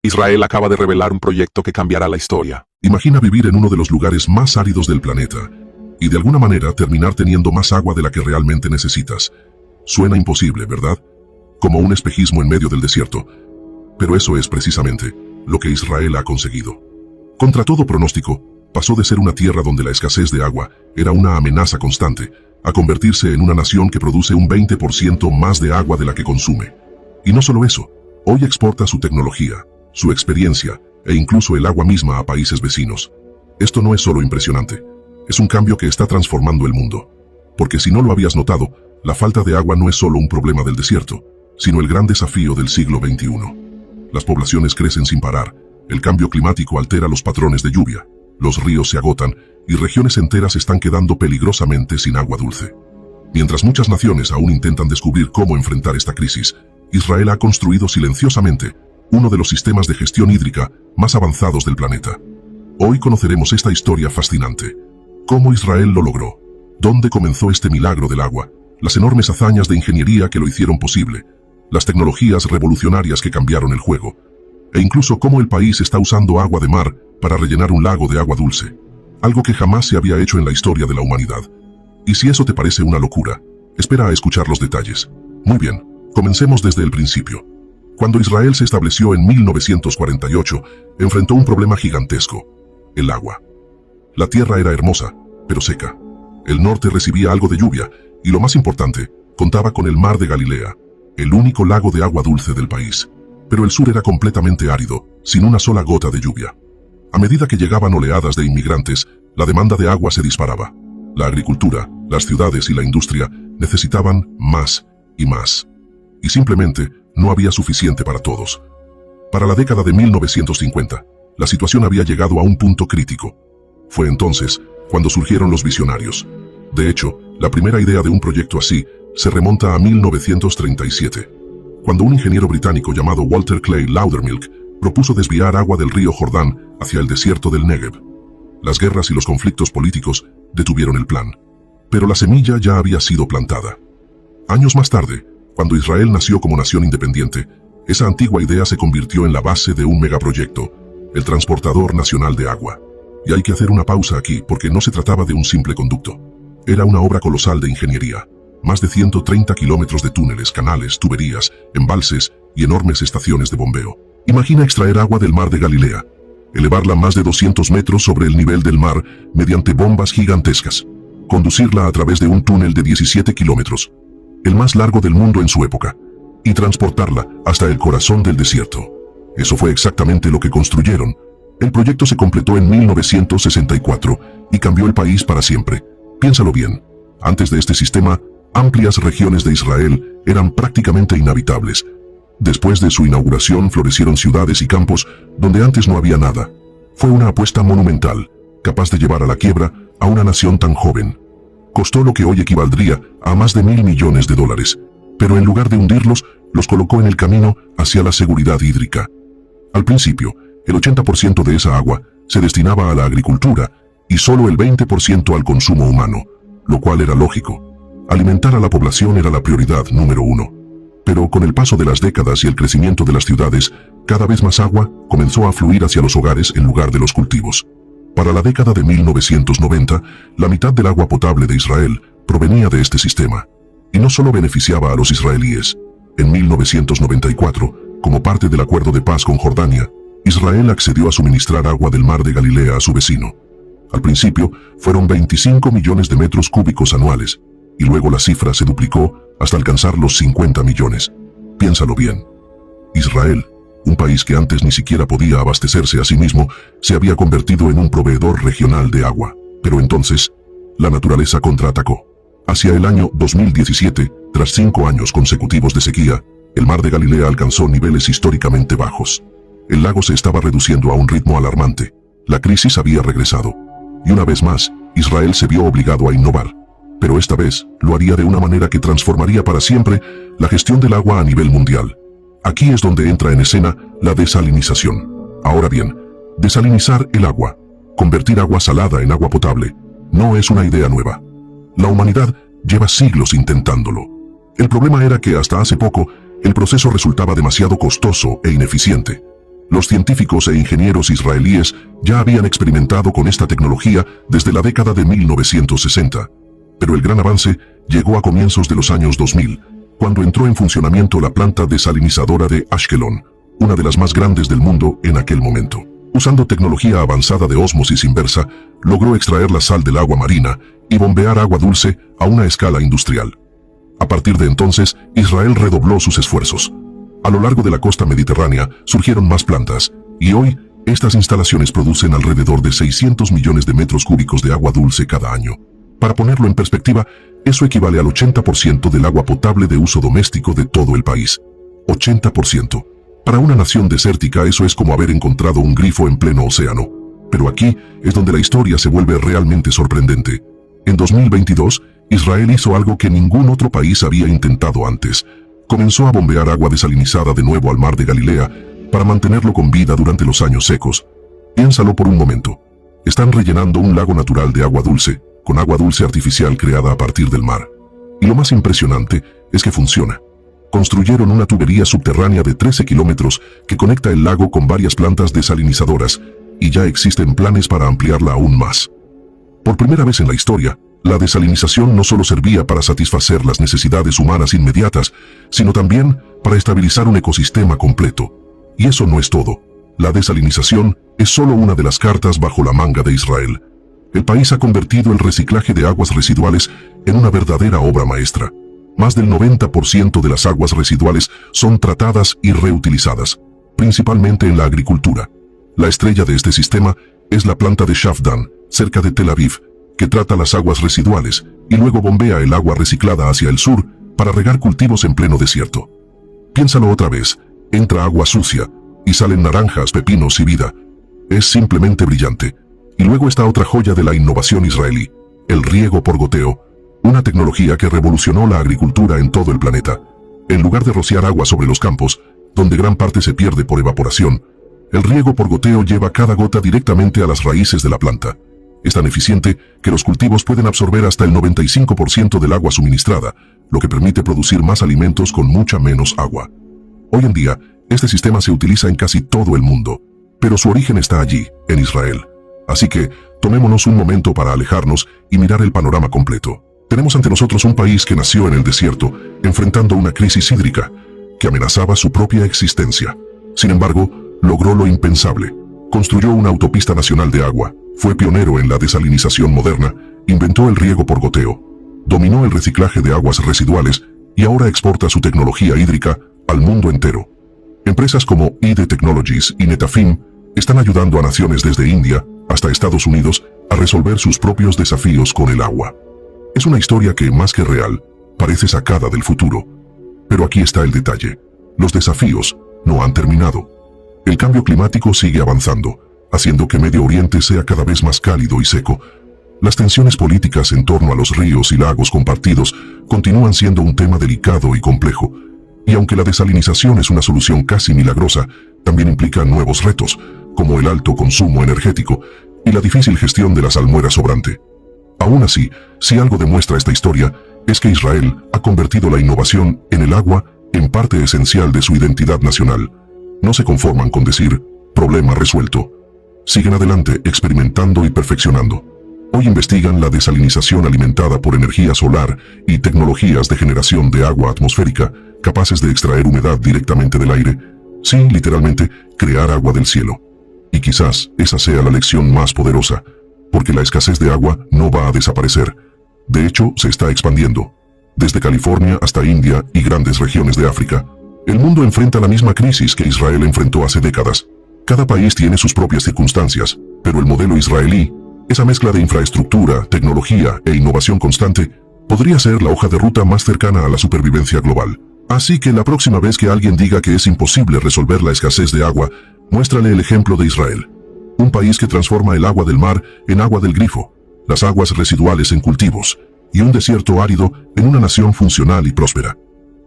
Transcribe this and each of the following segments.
Israel acaba de revelar un proyecto que cambiará la historia. Imagina vivir en uno de los lugares más áridos del planeta y de alguna manera terminar teniendo más agua de la que realmente necesitas. Suena imposible, ¿verdad? Como un espejismo en medio del desierto. Pero eso es precisamente lo que Israel ha conseguido. Contra todo pronóstico, pasó de ser una tierra donde la escasez de agua era una amenaza constante, a convertirse en una nación que produce un 20% más de agua de la que consume. Y no solo eso, hoy exporta su tecnología, su experiencia e incluso el agua misma a países vecinos. Esto no es solo impresionante, es un cambio que está transformando el mundo. Porque si no lo habías notado, la falta de agua no es solo un problema del desierto, sino el gran desafío del siglo XXI. Las poblaciones crecen sin parar, el cambio climático altera los patrones de lluvia, los ríos se agotan y regiones enteras están quedando peligrosamente sin agua dulce. Mientras muchas naciones aún intentan descubrir cómo enfrentar esta crisis, Israel ha construido silenciosamente uno de los sistemas de gestión hídrica más avanzados del planeta. Hoy conoceremos esta historia fascinante. ¿Cómo Israel lo logró? ¿Dónde comenzó este milagro del agua? Las enormes hazañas de ingeniería que lo hicieron posible, las tecnologías revolucionarias que cambiaron el juego, e incluso cómo el país está usando agua de mar para rellenar un lago de agua dulce, algo que jamás se había hecho en la historia de la humanidad. Y si eso te parece una locura, espera a escuchar los detalles. Muy bien, comencemos desde el principio. Cuando Israel se estableció en 1948, enfrentó un problema gigantesco: el agua. La tierra era hermosa, pero seca. El norte recibía algo de lluvia, y lo más importante, contaba con el mar de Galilea, el único lago de agua dulce del país. Pero el sur era completamente árido, sin una sola gota de lluvia. A medida que llegaban oleadas de inmigrantes, la demanda de agua se disparaba. La agricultura, las ciudades y la industria necesitaban más y más. Y simplemente no había suficiente para todos. Para la década de 1950, la situación había llegado a un punto crítico. Fue entonces cuando surgieron los visionarios. De hecho, la primera idea de un proyecto así se remonta a 1937, cuando un ingeniero británico llamado Walter Clay Loudermilk propuso desviar agua del río Jordán hacia el desierto del Negev. Las guerras y los conflictos políticos detuvieron el plan, pero la semilla ya había sido plantada. Años más tarde, cuando Israel nació como nación independiente, esa antigua idea se convirtió en la base de un megaproyecto, el Transportador Nacional de Agua. Y hay que hacer una pausa aquí porque no se trataba de un simple conducto. Era una obra colosal de ingeniería. Más de 130 kilómetros de túneles, canales, tuberías, embalses y enormes estaciones de bombeo. Imagina extraer agua del mar de Galilea, elevarla más de 200 metros sobre el nivel del mar mediante bombas gigantescas, conducirla a través de un túnel de 17 kilómetros, el más largo del mundo en su época, y transportarla hasta el corazón del desierto. Eso fue exactamente lo que construyeron. El proyecto se completó en 1964 y cambió el país para siempre. Piénsalo bien. Antes de este sistema, amplias regiones de Israel eran prácticamente inhabitables. Después de su inauguración florecieron ciudades y campos donde antes no había nada. Fue una apuesta monumental, capaz de llevar a la quiebra a una nación tan joven. Costó lo que hoy equivaldría a más de $1.000 millones, pero en lugar de hundirlos, los colocó en el camino hacia la seguridad hídrica. Al principio, el 80% de esa agua se destinaba a la agricultura y solo el 20% al consumo humano, lo cual era lógico. Alimentar a la población era la prioridad número uno. Pero con el paso de las décadas y el crecimiento de las ciudades, cada vez más agua comenzó a fluir hacia los hogares en lugar de los cultivos. Para la década de 1990, la mitad del agua potable de Israel provenía de este sistema. Y no solo beneficiaba a los israelíes. En 1994, como parte del acuerdo de paz con Jordania, Israel accedió a suministrar agua del mar de Galilea a su vecino. Al principio, fueron 25 millones de metros cúbicos anuales, y luego la cifra se duplicó hasta alcanzar los 50 millones. Piénsalo bien. Israel, un país que antes ni siquiera podía abastecerse a sí mismo, se había convertido en un proveedor regional de agua. Pero entonces, la naturaleza contraatacó. Hacia el año 2017, tras 5 años consecutivos de sequía, el mar de Galilea alcanzó niveles históricamente bajos. El lago se estaba reduciendo a un ritmo alarmante. La crisis había regresado. Y una vez más, Israel se vio obligado a innovar. Pero esta vez, lo haría de una manera que transformaría para siempre la gestión del agua a nivel mundial. Aquí es donde entra en escena la desalinización. Ahora bien, desalinizar el agua, convertir agua salada en agua potable, no es una idea nueva. La humanidad lleva siglos intentándolo. El problema era que hasta hace poco, el proceso resultaba demasiado costoso e ineficiente. Los científicos e ingenieros israelíes ya habían experimentado con esta tecnología desde la década de 1960. Pero el gran avance llegó a comienzos de los años 2000, cuando entró en funcionamiento la planta desalinizadora de Ashkelon, una de las más grandes del mundo en aquel momento. Usando tecnología avanzada de ósmosis inversa, logró extraer la sal del agua marina y bombear agua dulce a una escala industrial. A partir de entonces, Israel redobló sus esfuerzos. A lo largo de la costa mediterránea surgieron más plantas, y hoy estas instalaciones producen alrededor de 600 millones de metros cúbicos de agua dulce cada año. Para ponerlo en perspectiva, eso equivale al 80% del agua potable de uso doméstico de todo el país. 80%. Para una nación desértica eso es como haber encontrado un grifo en pleno océano. Pero aquí es donde la historia se vuelve realmente sorprendente. En 2022, Israel hizo algo que ningún otro país había intentado antes. Comenzó a bombear agua desalinizada de nuevo al mar de Galilea para mantenerlo con vida durante los años secos. Piénsalo por un momento. Están rellenando un lago natural de agua dulce, con agua dulce artificial creada a partir del mar. Y lo más impresionante es que funciona. Construyeron una tubería subterránea de 13 kilómetros que conecta el lago con varias plantas desalinizadoras, y ya existen planes para ampliarla aún más. Por primera vez en la historia, la desalinización no solo servía para satisfacer las necesidades humanas inmediatas, sino también para estabilizar un ecosistema completo. Y eso no es todo. La desalinización es solo una de las cartas bajo la manga de Israel. El país ha convertido el reciclaje de aguas residuales en una verdadera obra maestra. Más del 90% de las aguas residuales son tratadas y reutilizadas, principalmente en la agricultura. La estrella de este sistema es la planta de Shafdan, cerca de Tel Aviv, que trata las aguas residuales y luego bombea el agua reciclada hacia el sur para regar cultivos en pleno desierto. Piénsalo otra vez, entra agua sucia y salen naranjas, pepinos y vida. Es simplemente brillante. Y luego está otra joya de la innovación israelí, el riego por goteo, una tecnología que revolucionó la agricultura en todo el planeta. En lugar de rociar agua sobre los campos, donde gran parte se pierde por evaporación, el riego por goteo lleva cada gota directamente a las raíces de la planta. Es tan eficiente que los cultivos pueden absorber hasta el 95% del agua suministrada, lo que permite producir más alimentos con mucha menos agua. Hoy en día, este sistema se utiliza en casi todo el mundo, pero su origen está allí, en Israel. Así que, tomémonos un momento para alejarnos y mirar el panorama completo. Tenemos ante nosotros un país que nació en el desierto, enfrentando una crisis hídrica que amenazaba su propia existencia. Sin embargo, logró lo impensable. Construyó una autopista nacional de agua, fue pionero en la desalinización moderna, inventó el riego por goteo, dominó el reciclaje de aguas residuales y ahora exporta su tecnología hídrica al mundo entero. Empresas como ID Technologies y Netafim están ayudando a naciones desde India hasta Estados Unidos a resolver sus propios desafíos con el agua. Es una historia que, más que real, parece sacada del futuro. Pero aquí está el detalle. Los desafíos no han terminado. El cambio climático sigue avanzando, haciendo que Medio Oriente sea cada vez más cálido y seco. Las tensiones políticas en torno a los ríos y lagos compartidos continúan siendo un tema delicado y complejo. Y aunque la desalinización es una solución casi milagrosa, también implica nuevos retos, como el alto consumo energético y la difícil gestión de la salmuera sobrante. Aún así, si algo demuestra esta historia, es que Israel ha convertido la innovación en el agua en parte esencial de su identidad nacional. No se conforman con decir, problema resuelto. Siguen adelante experimentando y perfeccionando. Hoy investigan la desalinización alimentada por energía solar y tecnologías de generación de agua atmosférica capaces de extraer humedad directamente del aire. Sí, literalmente, crear agua del cielo. Y quizás esa sea la lección más poderosa, porque la escasez de agua no va a desaparecer. De hecho, se está expandiendo. Desde California hasta India y grandes regiones de África, el mundo enfrenta la misma crisis que Israel enfrentó hace décadas. Cada país tiene sus propias circunstancias, pero el modelo israelí, esa mezcla de infraestructura, tecnología e innovación constante, podría ser la hoja de ruta más cercana a la supervivencia global. Así que la próxima vez que alguien diga que es imposible resolver la escasez de agua, muéstrale el ejemplo de Israel. Un país que transforma el agua del mar en agua del grifo, las aguas residuales en cultivos, y un desierto árido en una nación funcional y próspera.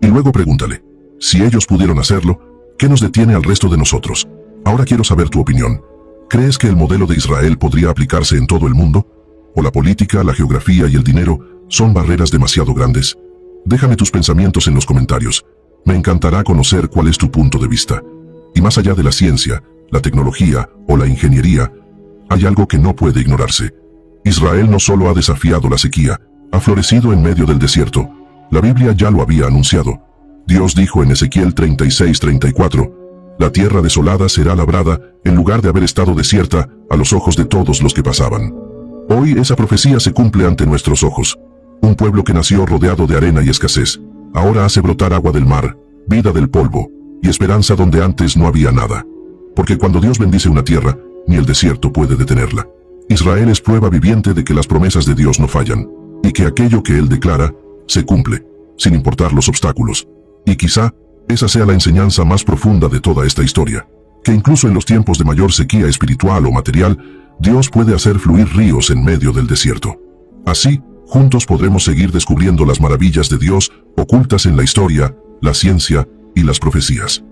Y luego pregúntale, si ellos pudieron hacerlo, ¿qué nos detiene al resto de nosotros? Ahora quiero saber tu opinión. ¿Crees que el modelo de Israel podría aplicarse en todo el mundo? ¿O la política, la geografía y el dinero son barreras demasiado grandes? Déjame tus pensamientos en los comentarios. Me encantará conocer cuál es tu punto de vista. Y más allá de la ciencia, la tecnología o la ingeniería, hay algo que no puede ignorarse. Israel no solo ha desafiado la sequía, ha florecido en medio del desierto. La Biblia ya lo había anunciado. Dios dijo en Ezequiel 36:34, la tierra desolada será labrada, en lugar de haber estado desierta, a los ojos de todos los que pasaban. Hoy esa profecía se cumple ante nuestros ojos. Un pueblo que nació rodeado de arena y escasez, ahora hace brotar agua del mar, vida del polvo, y esperanza donde antes no había nada. Porque cuando Dios bendice una tierra, ni el desierto puede detenerla. Israel es prueba viviente de que las promesas de Dios no fallan, y que aquello que Él declara, se cumple, sin importar los obstáculos. Y quizá, esa sea la enseñanza más profunda de toda esta historia, que incluso en los tiempos de mayor sequía espiritual o material, Dios puede hacer fluir ríos en medio del desierto. Así, juntos podremos seguir descubriendo las maravillas de Dios ocultas en la historia, la ciencia y las profecías.